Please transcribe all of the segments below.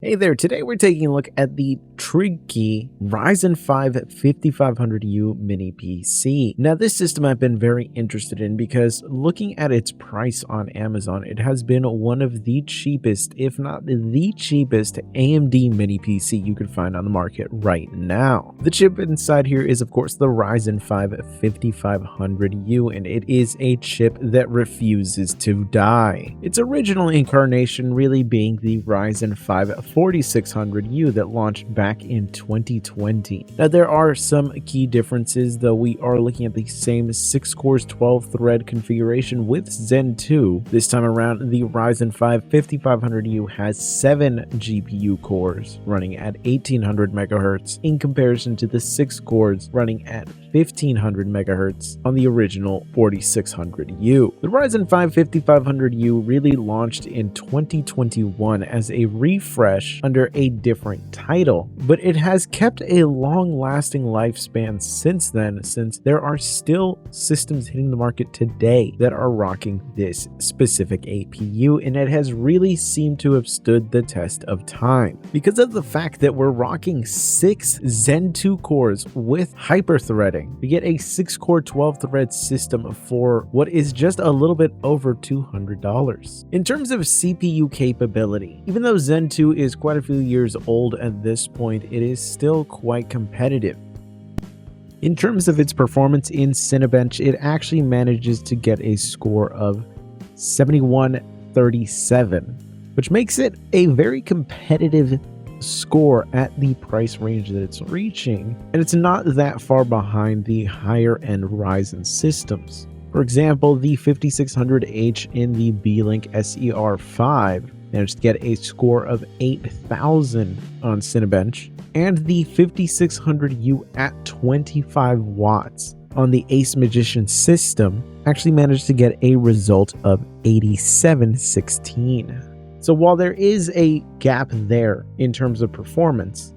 Hey there, today we're taking a look at the TRIGKEY Ryzen 5 5500U mini PC. Now this system I've been very interested in because looking at its price on Amazon, it has been one of the cheapest, if not the cheapest AMD mini PC you could find on the market right now. The chip inside here is of course the Ryzen 5 5500U, and it is a chip that refuses to die. Its original incarnation really being the Ryzen 5 4600U that launched back in 2020. Now there are some key differences, though we are looking at the same 6 cores 12 thread configuration with Zen 2. This time around the Ryzen 5 5500U has 7 GPU cores running at 1800 MHz in comparison to the 6 cores running at 1500 MHz on the original 4600U. The Ryzen 5 5500U really launched in 2021 as a refresh under a different title, but it has kept a long-lasting lifespan since then, since there are still systems hitting the market today that are rocking this specific APU, and it has really seemed to have stood the test of time because of the fact that we're rocking 6 Zen 2 cores with hyper-threading. We get a 6-core 12-thread system for what is just a little bit over $200. In terms of CPU capability, even though Zen 2 is quite a few years old at this point, it is still quite competitive. In terms of its performance in Cinebench, it actually manages to get a score of 7137, which makes it a very competitive score at the price range that it's reaching, and it's not that far behind the higher end Ryzen systems. For example, the 5600H in the B-Link SER5 managed to get a score of 8000 on Cinebench, and the 5600U at 25 watts on the Ace Magician system actually managed to get a result of 8716. So while there is a gap there in terms of performance,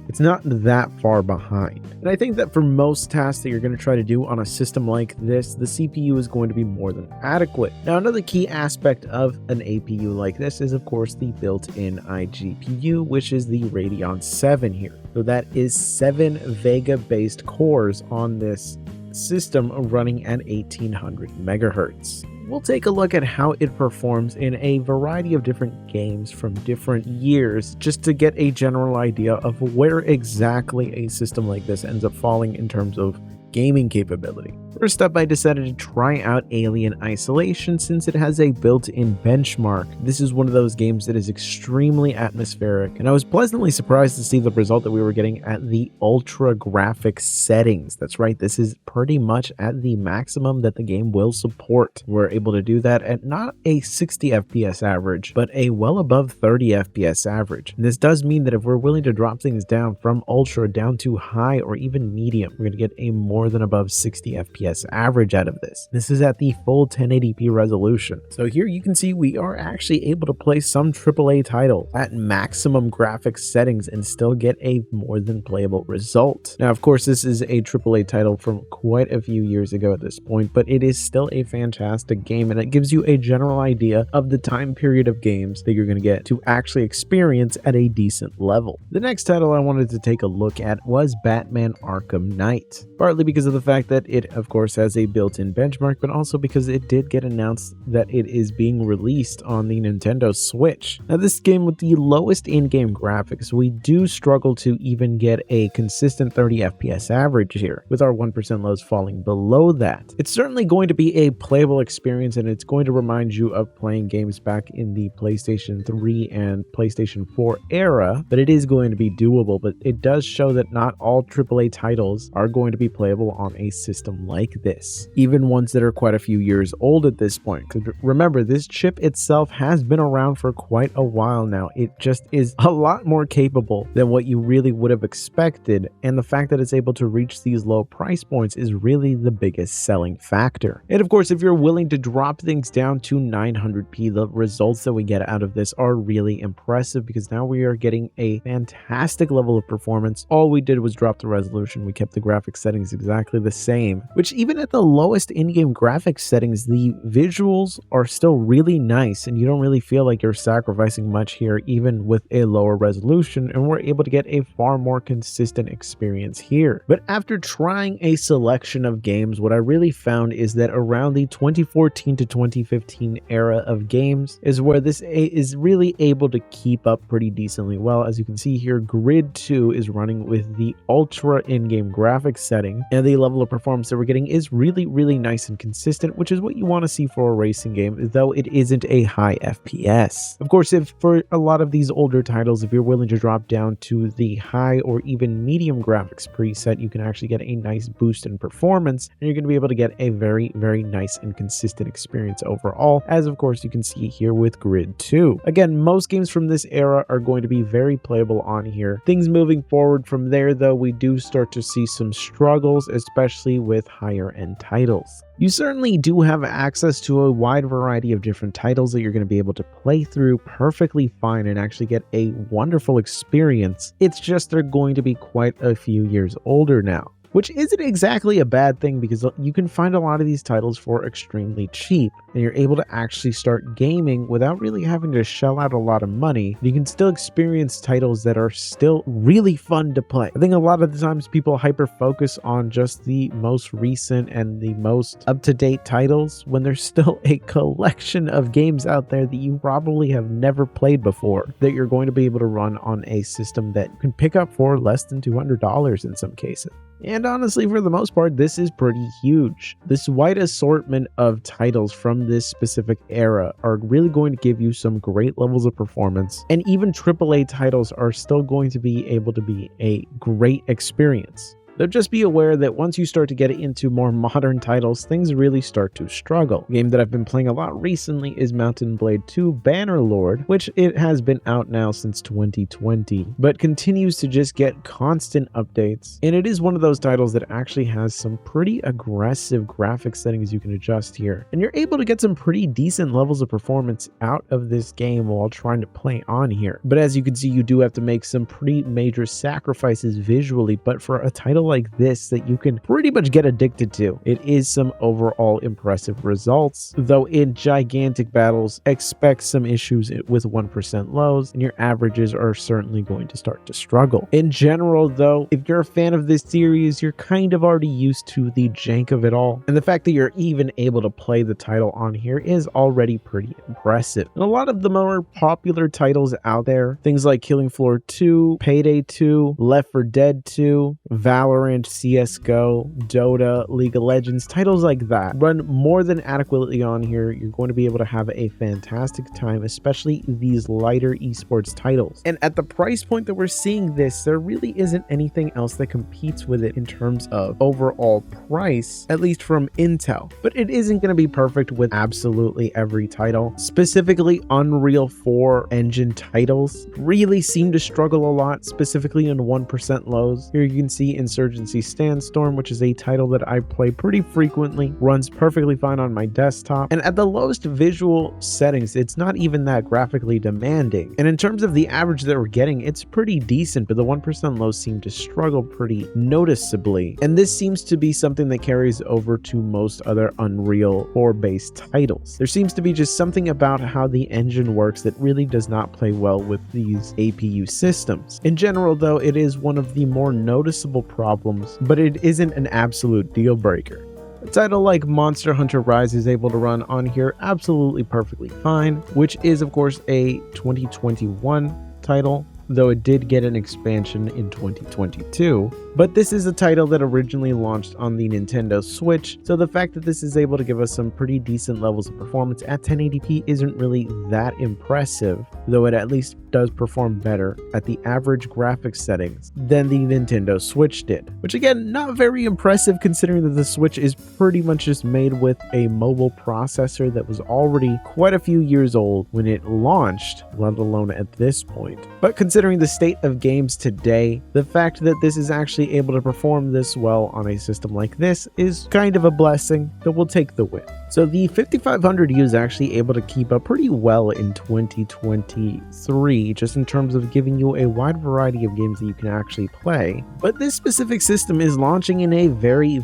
it's not that far behind. And I think that for most tasks that you're going to try to do on a system like this, the CPU is going to be more than adequate. Now, another key aspect of an APU like this is, of course, the built-in iGPU, which is the Radeon 7 here. So that is 7 Vega-based cores on this system running at 1800 MHz. We'll take a look at how it performs in a variety of different games from different years, just to get a general idea of where exactly a system like this ends up falling in terms of gaming capability. First up, I decided to try out Alien Isolation since it has a built-in benchmark. This is one of those games that is extremely atmospheric, and I was pleasantly surprised to see the result that we were getting at the ultra graphic settings. That's right, this is pretty much at the maximum that the game will support. We're able to do that at not a 60 FPS average, but a well above 30 FPS average. And this does mean that if we're willing to drop things down from ultra down to high or even medium, we're going to get a more than above 60 FPS average out of this. This is at the full 1080p resolution. So here you can see we are actually able to play some AAA title at maximum graphics settings and still get a more than playable result. Now, of course, this is a AAA title from quite a few years ago at this point, but it is still a fantastic game, and it gives you a general idea of the time period of games that you're going to get to actually experience at a decent level. The next title I wanted to take a look at was Batman Arkham Knight, partly because of the fact that it, of course, has a built-in benchmark, but also because it did get announced that it is being released on the Nintendo Switch. Now, this game with the lowest in-game graphics, we do struggle to even get a consistent 30 FPS average here, with our 1% lows falling below that. It's certainly going to be a playable experience, and it's going to remind you of playing games back in the PlayStation 3 and PlayStation 4 era, but it is going to be doable. But it does show that not all AAA titles are going to be playable on a system like this, even ones that are quite a few years old at this point. Because remember, this chip itself has been around for quite a while now. It just is a lot more capable than what you really would have expected, and the fact that it's able to reach these low price points is really the biggest selling factor. And of course, if you're willing to drop things down to 900p, the results that we get out of this are really impressive, because now we are getting a fantastic level of performance. All we did was drop the resolution. We kept the graphics settings exactly the same, which which even at the lowest in-game graphics settings, the visuals are still really nice and you don't really feel like you're sacrificing much here even with a lower resolution, and we're able to get a far more consistent experience here. But after trying a selection of games, what I really found is that around the 2014 to 2015 era of games is where this is really able to keep up pretty decently well. As you can see here, Grid 2 is running with the ultra in-game graphics setting, and the level of performance that we're getting is really nice and consistent, which is what you want to see for a racing game, though it isn't a high FPS. Of course, if for a lot of these older titles, if you're willing to drop down to the high or even medium graphics preset, you can actually get a nice boost in performance, and you're going to be able to get a very nice and consistent experience overall, as of course you can see here with Grid 2. Again, most games from this era are going to be very playable on here. Things moving forward from there, though, we do start to see some struggles, especially with higher end titles. You certainly do have access to a wide variety of different titles that you're going to be able to play through perfectly fine and actually get a wonderful experience. It's just they're going to be quite a few years older now, which isn't exactly a bad thing because you can find a lot of these titles for extremely cheap, and you're able to actually start gaming without really having to shell out a lot of money. You can still experience titles that are still really fun to play. I think a lot of the times people hyper focus on just the most recent and the most up-to-date titles when there's still a collection of games out there that you probably have never played before that you're going to be able to run on a system that you can pick up for less than $200 in some cases. And honestly, for the most part, this is pretty huge. This wide assortment of titles from this specific era are really going to give you some great levels of performance, and even AAA titles are still going to be able to be a great experience. Though just be aware that once you start to get into more modern titles, things really start to struggle. A game that I've been playing a lot recently is Mountain Blade 2 Bannerlord, which it has been out now since 2020, but continues to just get constant updates. And it is one of those titles that actually has some pretty aggressive graphics settings you can adjust here. And you're able to get some pretty decent levels of performance out of this game while trying to play on here. But as you can see, you do have to make some pretty major sacrifices visually, but for a title like this that you can pretty much get addicted to, it is some overall impressive results, though in gigantic battles expect some issues with 1% lows, and your averages are certainly going to start to struggle. In general though, if you're a fan of this series, you're kind of already used to the jank of it all, and the fact that you're even able to play the title on here is already pretty impressive. And a lot of the more popular titles out there, things like Killing Floor 2, Payday 2, Left 4 Dead 2, Valorant, CSGO, Dota, League of Legends, titles like that run more than adequately on here. You're going to be able to have a fantastic time, especially these lighter esports titles. And at the price point that we're seeing this, there really isn't anything else that competes with it in terms of overall price, at least from Intel. But it isn't going to be perfect with absolutely every title. Specifically, Unreal 4 engine titles really seem to struggle a lot, specifically in 1% lows. Here you can see Insurgency Sandstorm, which is a title that I play pretty frequently, runs perfectly fine on my desktop, and at the lowest visual settings, it's not even that graphically demanding. And in terms of the average that we're getting, it's pretty decent, but the 1% lows seem to struggle pretty noticeably. And this seems to be something that carries over to most other Unreal 4 based titles. There seems to be just something about how the engine works that really does not play well with these APU systems. In general though, it is one of the more noticeable problems, but it isn't an absolute deal breaker. A title like Monster Hunter Rise is able to run on here absolutely perfectly fine, which is of course a 2021 title, though it did get an expansion in 2022. But this is a title that originally launched on the Nintendo Switch, so the fact that this is able to give us some pretty decent levels of performance at 1080p isn't really that impressive, though it at least does perform better at the average graphics settings than the Nintendo Switch did. Which again, not very impressive considering that the Switch is pretty much just made with a mobile processor that was already quite a few years old when it launched, let alone at this point. But considering the state of games today, the fact that this is actually able to perform this well on a system like this is kind of a blessing, that we'll take the win. So the 5500U is actually able to keep up pretty well in 2023, just in terms of giving you a wide variety of games that you can actually play. But this specific system is launching in a very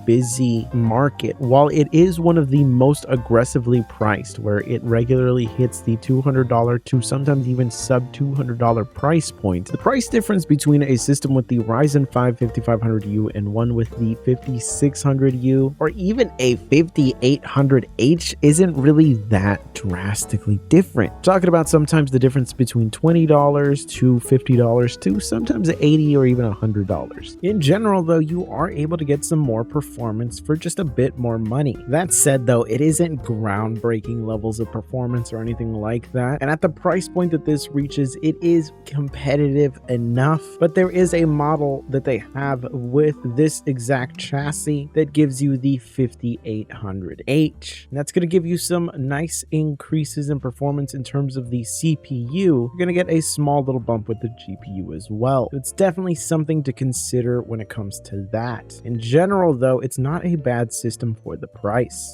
busy market. While it is one of the most aggressively priced, where it regularly hits the $200 to sometimes even sub $200 price point, the price difference between a system with the Ryzen 5 5500U and one with the 5600U or even a 5800H isn't really that drastically different. Talking about sometimes the difference between $20 to $50 to sometimes $80 or even $100. In general though, you are able to get some more performance for just a bit more money. That said though, it isn't groundbreaking levels of performance or anything like that, and at the price point that this reaches, it is competitive enough. But there is a model that they have with this exact chassis that gives you the 5800H. That's going to give you some nice increases in performance in terms of the CPU. You're going to get a small little bump with the GPU as well. It's definitely something to consider when it comes to that. In general though, it's not a bad system for the price.